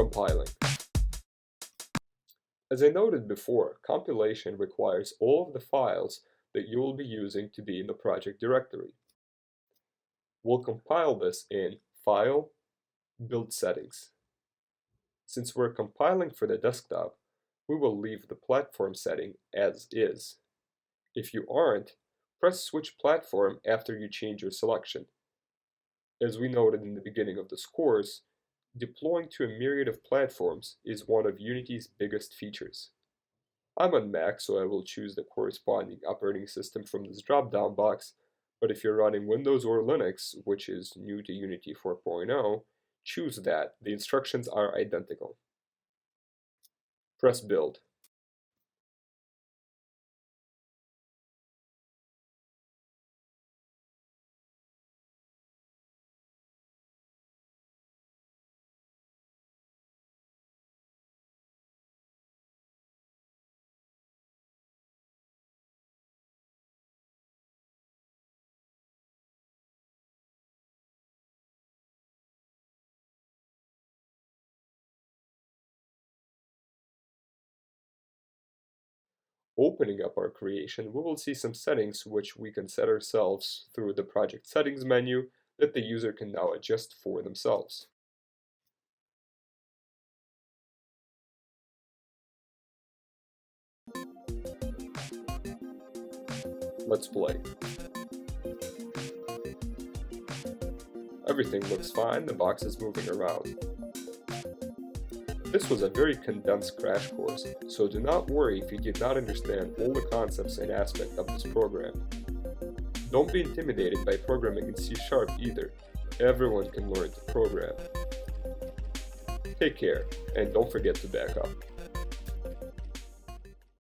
Compiling. As I noted before, compilation requires all of the files that you will be using to be in the project directory. We'll compile this in File, Build Settings. Since we're compiling for the desktop, we will leave the platform setting as is. If you aren't, press Switch Platform after you change your selection. As we noted in the beginning of this course, deploying to a myriad of platforms is one of Unity's biggest features. I'm on Mac, so I will choose the corresponding operating system from this drop-down box, but if you're running Windows or Linux, which is new to Unity 4.0, choose that. The instructions are identical. Press Build. Opening up our creation, we will see some settings which we can set ourselves through the Project Settings menu that the user can now adjust for themselves. Let's play. Everything looks fine, the box is moving around. This was a very condensed crash course, so do not worry if you did not understand all the concepts and aspects of this program. Don't be intimidated by programming in C# either. Everyone can learn to program. Take care, and don't forget to back up.